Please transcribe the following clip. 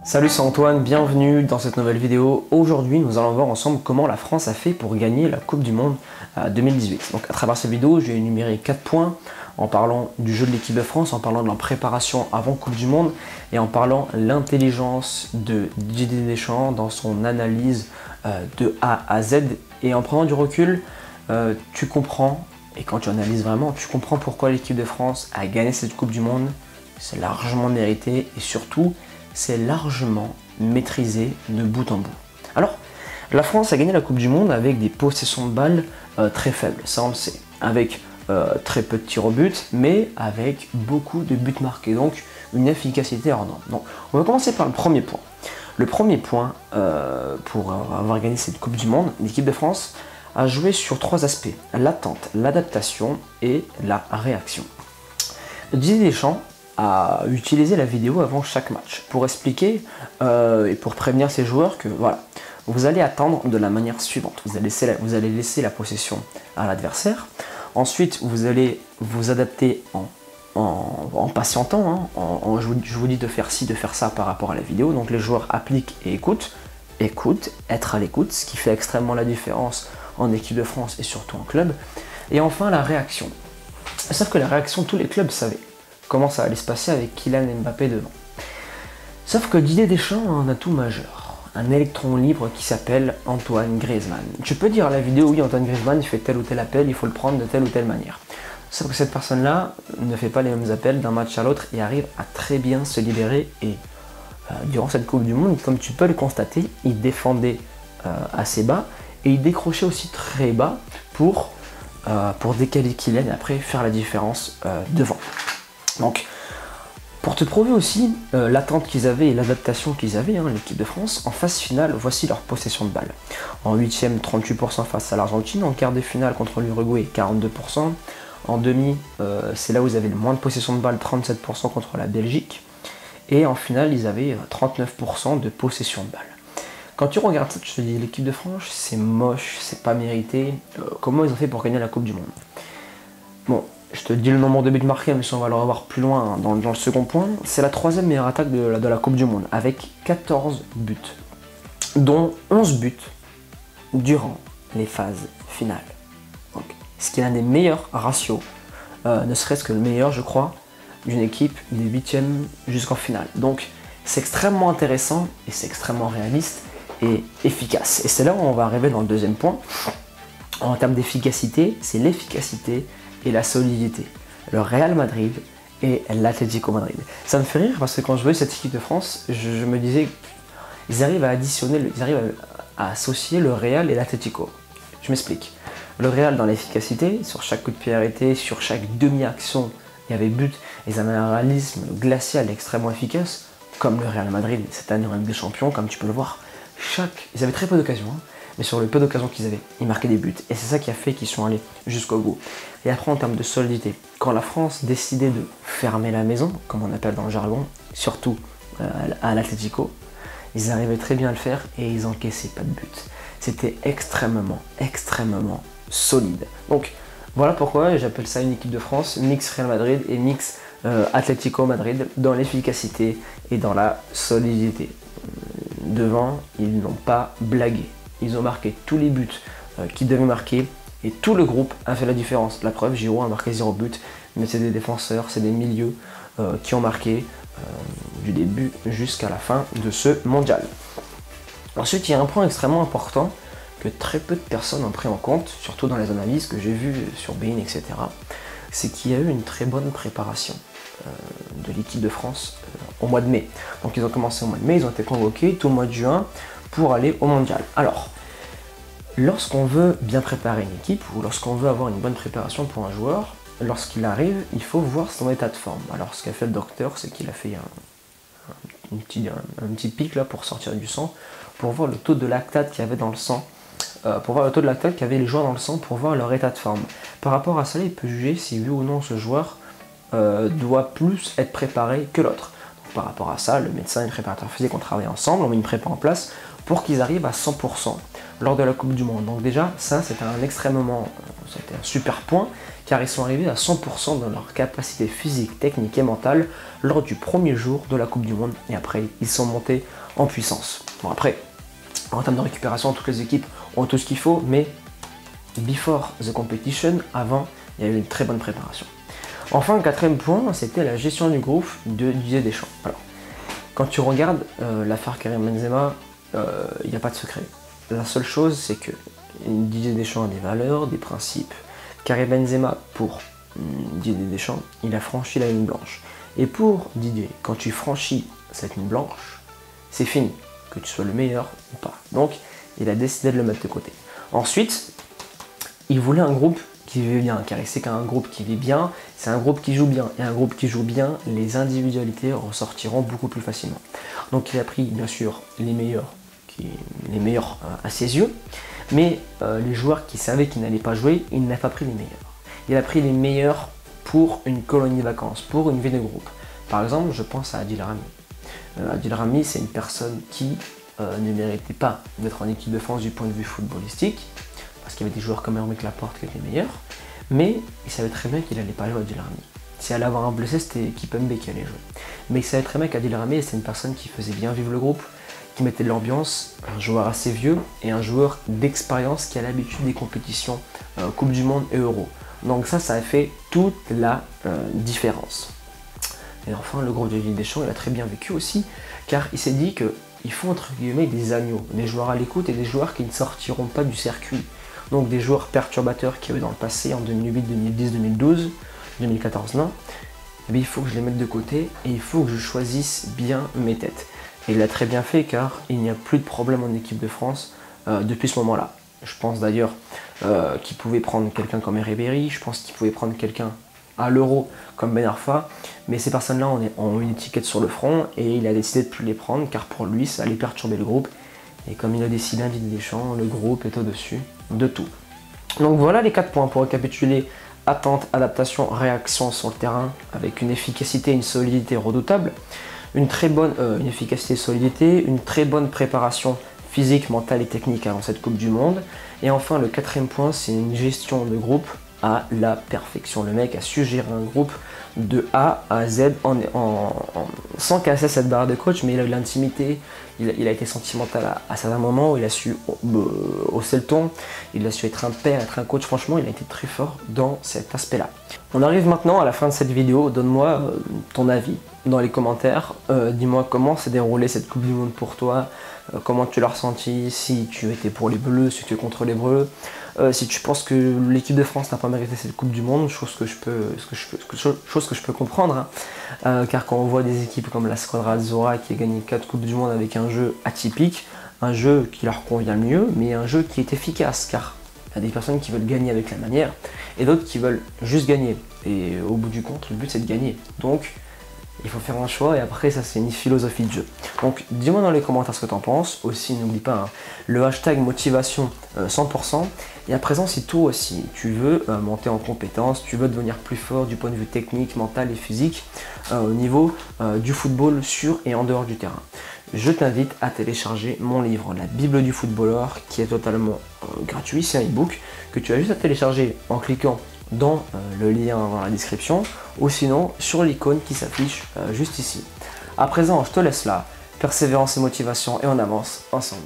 Salut, c'est Antoine, bienvenue dans cette nouvelle vidéo. Aujourd'hui, nous allons voir ensemble comment la France a fait pour gagner la Coupe du Monde 2018. Donc à travers cette vidéo, j'ai énuméré 4 points en parlant du jeu de l'équipe de France, en parlant de la préparation avant Coupe du Monde et en parlant de l'intelligence de Didier Deschamps dans son analyse de A à Z. Et en prenant du recul, tu comprends, et quand tu analyses vraiment, tu comprends pourquoi l'équipe de France a gagné cette Coupe du Monde. C'est largement mérité et surtout, c'est largement maîtrisé de bout en bout. Alors, la France a gagné la Coupe du Monde avec des possessions de balles très faibles, ça on le sait, avec très peu de tirs au but, mais avec beaucoup de buts marqués, donc une efficacité hors norme. Donc, on va commencer par le premier point. Le premier point, pour avoir gagné cette Coupe du Monde, l'équipe de France a joué sur 3 aspects, l'attente, l'adaptation et la réaction. Didier Deschamps à utiliser la vidéo avant chaque match pour expliquer et pour prévenir ses joueurs que voilà, vous allez attendre de la manière suivante. Vous allez laisser la possession à l'adversaire. Ensuite, vous allez vous adapter en patientant. Je vous dis de faire ci, de faire ça par rapport à la vidéo. Donc les joueurs appliquent et écoutent. Être à l'écoute, ce qui fait extrêmement la différence en équipe de France et surtout en club. Et enfin, la réaction. Sauf que la réaction, tous les clubs savaient comment ça allait se passer avec Kylian Mbappé devant. Sauf que Didier Deschamps a un atout majeur, un électron libre qui s'appelle Antoine Griezmann. Tu peux dire à la vidéo, oui, Antoine Griezmann, il fait tel ou tel appel, il faut le prendre de telle ou telle manière. Sauf que cette personne-là ne fait pas les mêmes appels d'un match à l'autre et arrive à très bien se libérer. Et durant cette Coupe du Monde, comme tu peux le constater, il défendait assez bas et il décrochait aussi très bas pour décaler Kylian et après faire la différence devant. Donc, pour te prouver aussi l'attente qu'ils avaient et l'adaptation qu'ils avaient, l'équipe de France, en phase finale, voici leur possession de balle. En 8e, 38% face à l'Argentine. En quart de finale contre l'Uruguay, 42%. En demi, c'est là où ils avaient le moins de possession de balle, 37% contre la Belgique. Et en finale, ils avaient 39% de possession de balle. Quand tu regardes ça, tu te dis, l'équipe de France, c'est moche, c'est pas mérité. Comment ils ont fait pour gagner la Coupe du Monde? Bon, je te dis le nombre de buts marqués, mais ça on va le revoir plus loin dans le second point. C'est la 3e meilleure attaque de la Coupe du Monde, avec 14 buts, dont 11 buts durant les phases finales. Donc, ce qui est l'un des meilleurs ratios, ne serait-ce que le meilleur, je crois, d'une équipe des 8e jusqu'en finale. Donc, c'est extrêmement intéressant et c'est extrêmement réaliste et efficace. Et c'est là où on va arriver dans le deuxième point. En termes d'efficacité, c'est l'efficacité et la solidité. Le Real Madrid et l'Atlético Madrid. Ça me fait rire parce que quand je voyais cette équipe de France, je me disais, ils arrivent à additionner, ils arrivent à associer le Real et l'Atlético. Je m'explique. Le Real dans l'efficacité, sur chaque coup de pied arrêté, sur chaque demi-action, il y avait but. Ils avaient un réalisme glacial extrêmement efficace, comme le Real Madrid cette année en Ligue des Champions, comme tu peux le voir. Ils avaient très peu d'occasions, mais sur le peu d'occasions qu'ils avaient, ils marquaient des buts. Et c'est ça qui a fait qu'ils sont allés jusqu'au bout. Et après, en termes de solidité, quand la France décidait de fermer la maison, comme on appelle dans le jargon, surtout à l'Atlético, ils arrivaient très bien à le faire et ils encaissaient pas de but. C'était extrêmement solide. Donc, voilà pourquoi j'appelle ça une équipe de France, mix Real Madrid et mix Atlético Madrid, dans l'efficacité et dans la solidité. Devant, ils n'ont pas blagué. Ils ont marqué tous les buts qu'ils devaient marquer et tout le groupe a fait la différence. La preuve, Giroud a marqué 0 but, mais c'est des défenseurs, c'est des milieux qui ont marqué du début jusqu'à la fin de ce mondial. Ensuite, il y a un point extrêmement important que très peu de personnes ont pris en compte, surtout dans les analyses que j'ai vues sur Bein, etc. C'est qu'il y a eu une très bonne préparation de l'équipe de France au mois de mai. Donc ils ont commencé au mois de mai, ils ont été convoqués tout le mois de juin pour aller au mondial. Alors, lorsqu'on veut bien préparer une équipe ou lorsqu'on veut avoir une bonne préparation pour un joueur, lorsqu'il arrive, il faut voir son état de forme. Alors ce qu'a fait le docteur, c'est qu'il a fait un petit pic là pour sortir du sang, pour voir le taux de lactate qu'il y avait dans le sang, pour voir le taux de lactate qu'avaient les joueurs dans le sang, pour voir leur état de forme. Par rapport à ça, il peut juger si oui ou non ce joueur doit plus être préparé que l'autre. Par rapport à ça, le médecin et le préparateur physique ont travaillé ensemble, on met une prépa en place pour qu'ils arrivent à 100% lors de la Coupe du Monde. Donc déjà, ça c'est un extrêmement c'était un super point, car ils sont arrivés à 100% dans leur capacité physique, technique et mentale lors du premier jour de la Coupe du Monde, et après ils sont montés en puissance. Bon après, en termes de récupération, toutes les équipes ont tout ce qu'il faut, mais before the competition, avant, il y a eu une très bonne préparation. Enfin, le quatrième point, c'était la gestion du groupe de Didier Deschamps. Alors, quand tu regardes l'affaire Karim Benzema, il n'y a pas de secret. La seule chose, c'est que Didier Deschamps a des valeurs, des principes. Karim Benzema, pour Didier Deschamps, il a franchi la ligne blanche. Et pour Didier, quand tu franchis cette ligne blanche, c'est fini, que tu sois le meilleur ou pas. Donc, il a décidé de le mettre de côté. Ensuite, il voulait un groupe qui vit bien, car il sait qu'un groupe qui vit bien, c'est un groupe qui joue bien. Et un groupe qui joue bien, les individualités ressortiront beaucoup plus facilement. Donc, il a pris, bien sûr, les meilleurs à ses yeux, mais les joueurs qui savaient qu'ils n'allaient pas jouer, il n'a pas pris les meilleurs. Il a pris les meilleurs pour une colonie de vacances, pour une vie de groupe. Par exemple, je pense à Adil Rami. Adil Rami, c'est une personne qui ne méritait pas d'être en équipe de France du point de vue footballistique, parce qu'il y avait des joueurs comme Aymeric Laporte qui étaient meilleurs, mais il savait très bien qu'il n'allait pas jouer Adil Rami. Si elle allait avoir un blessé, c'était Kimpembe qui allait jouer. Mais il savait très bien qu'Adil Rami, c'était une personne qui faisait bien vivre le groupe, qui mettait de l'ambiance, un joueur assez vieux et un joueur d'expérience qui a l'habitude des compétitions Coupe du Monde et Euro. Donc ça a fait toute la différence. Et enfin, le groupe de Didier Deschamps, il a très bien vécu aussi, car il s'est dit qu'il faut entre guillemets des agneaux, des joueurs à l'écoute et des joueurs qui ne sortiront pas du circuit. Donc des joueurs perturbateurs qui avaient dans le passé, en 2008, 2010, 2012, 2014, non. Mais il faut que je les mette de côté et il faut que je choisisse bien mes têtes. Et il l'a très bien fait car il n'y a plus de problème en équipe de France depuis ce moment-là. Je pense d'ailleurs qu'il pouvait prendre quelqu'un comme Ribéry, je pense qu'il pouvait prendre quelqu'un à l'Euro comme Ben Arfa, mais ces personnes-là ont une étiquette sur le front et il a décidé de ne plus les prendre car pour lui ça allait perturber le groupe. Et comme il a décidé Didier Deschamps, le groupe est au-dessus de tout. Donc voilà les 4 points pour récapituler. Attente, adaptation, réaction sur le terrain avec une efficacité et une solidité redoutables. Une efficacité et solidité, une très bonne préparation physique, mentale et technique avant cette Coupe du Monde. Et enfin, le 4e point, c'est une gestion de groupe à la perfection. Le mec a su gérer un groupe de A à Z sans casser cette barre de coach, mais il a eu l'intimité, il a été sentimental à certains moments, il a su hausser le ton, il a su être un père, être un coach. Franchement, il a été très fort dans cet aspect-là. On arrive maintenant à la fin de cette vidéo. Donne-moi ton avis dans les commentaires. Dis-moi comment s'est déroulée cette Coupe du Monde pour toi, comment tu l'as ressenti, si tu étais pour les Bleus, si tu es contre les Bleus, si tu penses que l'équipe de France n'a pas mérité cette Coupe du Monde, chose que je peux comprendre, hein. Car quand on voit des équipes comme la Squadra Azzurra qui a gagné 4 Coupes du Monde avec un jeu atypique, un jeu qui leur convient mieux, mais un jeu qui est efficace, car il y a des personnes qui veulent gagner avec la manière et d'autres qui veulent juste gagner. Et au bout du compte, le but c'est de gagner. Donc il faut faire un choix et après ça c'est une philosophie de jeu. Donc dis-moi dans les commentaires ce que tu en penses. Aussi n'oublie pas hein, le hashtag motivation 100%. Et à présent si toi aussi tu veux monter en compétence, tu veux devenir plus fort du point de vue technique, mental et physique au niveau du football sur et en dehors du terrain, je t'invite à télécharger mon livre La Bible du footballeur qui est totalement gratuit. C'est un e-book que tu as juste à télécharger en cliquant dans le lien dans la description ou sinon sur l'icône qui s'affiche juste ici. À présent, je te laisse là. Persévérance et motivation et on avance ensemble.